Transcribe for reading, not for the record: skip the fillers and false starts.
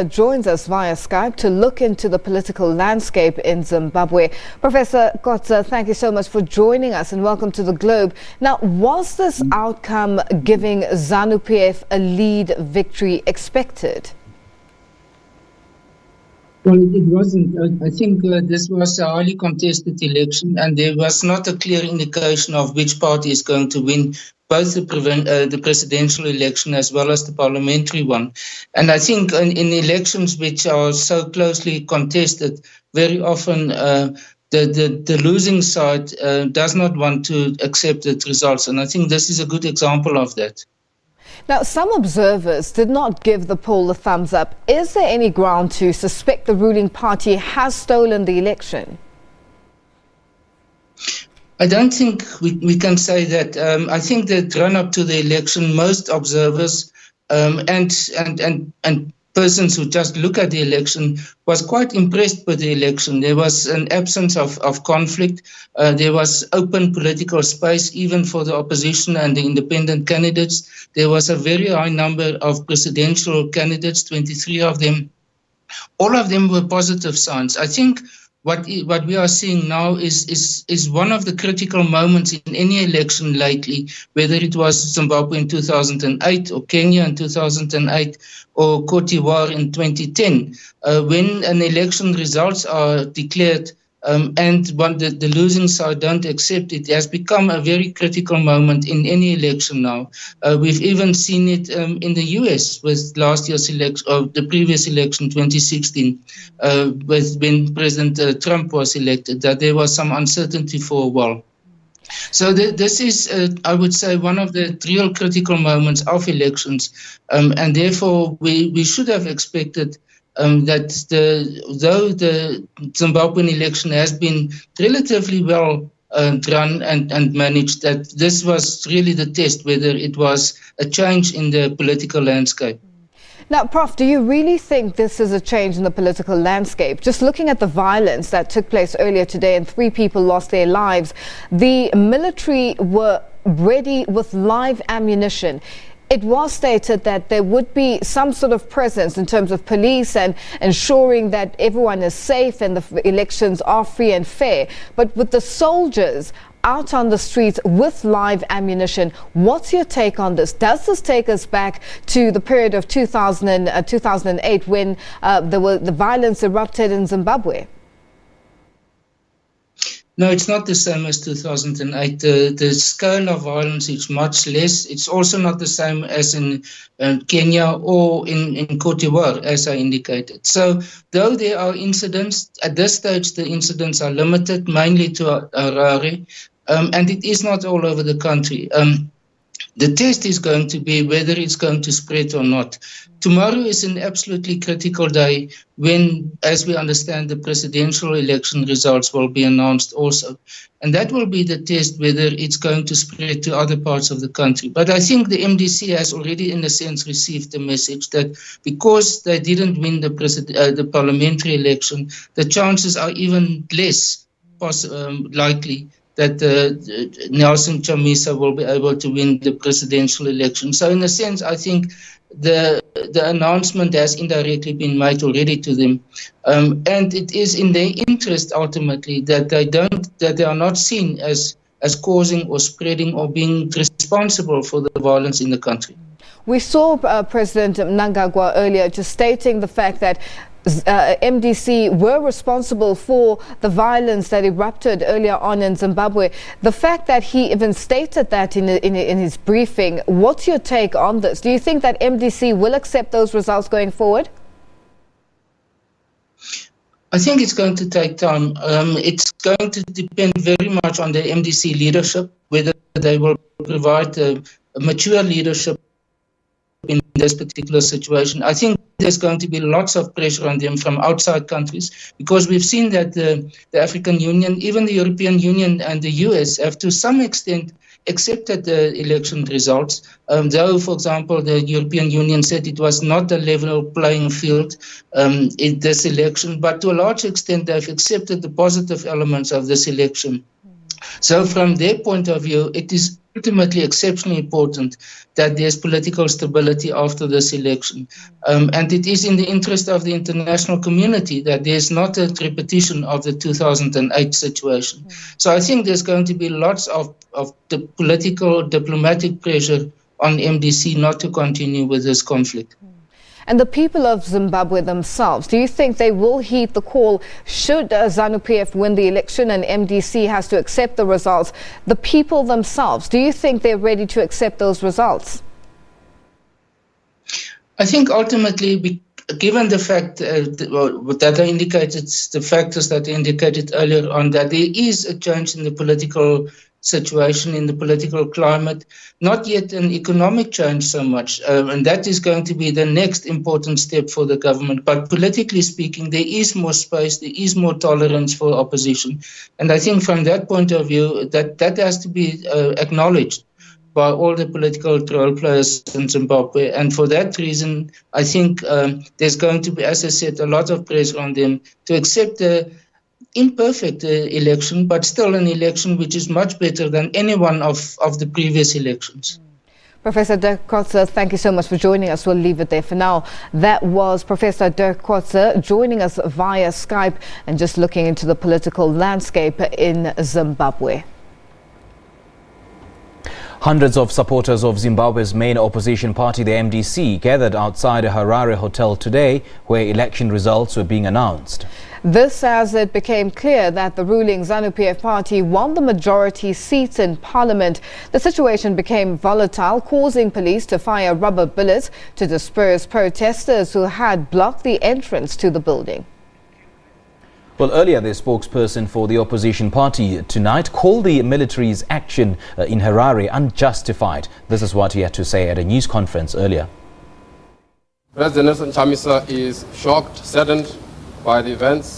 Joins us via Skype to look into the political landscape in Zimbabwe. Professor Kotze, thank you so much for joining us and welcome to the Globe. Now, was this outcome giving ZANU-PF a lead victory expected? Well, it wasn't. I think this was a highly contested election, and there was not a clear indication of which party is going to win both the presidential election as well as the parliamentary one. And I think in elections which are so closely contested, very often the losing side does not want to accept the results. And I think this is a good example of that. Now, some observers did not give the poll the thumbs up. Is there any ground to suspect the ruling party has stolen the election? I don't think we can say that. I think that run up to the election, most observers and persons who just look at the election was quite impressed with the election. There was an absence of conflict. There was open political space, even for the opposition and the independent candidates. There was a very high number of presidential candidates, 23 of them. All of them were positive signs. I think what we are seeing now is one of the critical moments in any election lately, whether it was Zimbabwe in 2008 or Kenya in 2008 or Cote d'Ivoire in 2010, when an election results are declared and when the losing side don't accept it, has become a very critical moment in any election now. We've even seen it in the US with last year's election, or the previous election, 2016, when President Trump was elected, that there was some uncertainty for a while. So this is, I would say, one of the real critical moments of elections, and therefore we should have expected that though the Zimbabwean election has been relatively well run and managed, that this was really the test, whether it was a change in the political landscape. Now, Prof, do you really think this is a change in the political landscape? Just looking at the violence that took place earlier today and 3 people lost their lives, the military were ready with live ammunition. It was stated that there would be some sort of presence in terms of police and ensuring that everyone is safe and the elections are free and fair. But with the soldiers out on the streets with live ammunition, what's your take on this? Does this take us back to the period of 2008 when the violence erupted in Zimbabwe? No, it's not the same as 2008. The scale of violence is much less. It's also not the same as in Kenya or in Cote d'Ivoire, as I indicated. So though there are incidents, at this stage the incidents are limited mainly to Harare, and it is not all over the country. The test is going to be whether it's going to spread or not. Tomorrow is an absolutely critical day when, as we understand, the presidential election results will be announced also. And that will be the test whether it's going to spread to other parts of the country. But I think the MDC has already, in a sense, received the message that because they didn't win the parliamentary election, the chances are even less likely that Nelson Chamisa will be able to win the presidential election. So in a sense, I think the announcement has indirectly been made already to them. And it is in their interest ultimately that they are not seen as causing or spreading or being responsible for the violence in the country. We saw President Mnangagwa earlier just stating the fact that MDC were responsible for the violence that erupted earlier on in Zimbabwe. The fact that he even stated that in his briefing, what's your take on this? Do you think that MDC will accept those results going forward? I think it's going to take time. It's going to depend very much on the MDC leadership, whether they will provide a mature leadership in this particular situation. I think there's going to be lots of pressure on them from outside countries, because we've seen that the African Union, even the European Union and the US have to some extent accepted the election results, though, for example, the European Union said it was not a level playing field in this election, but to a large extent they've accepted the positive elements of this election. So from their point of view, it is ultimately exceptionally important that there's political stability after this election. And it is in the interest of the international community that there's not a repetition of the 2008 situation. So I think there's going to be lots of the political, diplomatic pressure on MDC not to continue with this conflict. And the people of Zimbabwe themselves, do you think they will heed the call should ZANU-PF win the election and MDC has to accept the results? The people themselves, do you think they're ready to accept those results? I think ultimately, given the fact that I indicated, the factors that I indicated earlier on, that there is a change in the political situation, in the political climate, not yet an economic change so much, and that is going to be the next important step for the government. But politically speaking, there is more space, there is more tolerance for opposition, and I think from that point of view, that has to be acknowledged by all the political role players in Zimbabwe. And for that reason, I think there's going to be, as I said, a lot of pressure on them to accept the imperfect election, but still an election which is much better than any one of the previous elections. Professor Dirk Kotze, thank you so much for joining us. We'll leave it there for now. That was Professor Dirk Kotze joining us via Skype and just looking into the political landscape in Zimbabwe. Hundreds of supporters of Zimbabwe's main opposition party, the MDC, gathered outside a Harare hotel today where election results were being announced. This as it became clear that the ruling ZANU-PF party won the majority seats in parliament. The situation became volatile, causing police to fire rubber bullets to disperse protesters who had blocked the entrance to the building. Well, earlier, the spokesperson for the opposition party tonight called the military's action in Harare unjustified. This is what he had to say at a news conference earlier. President Nelson Chamisa is shocked, saddened by the events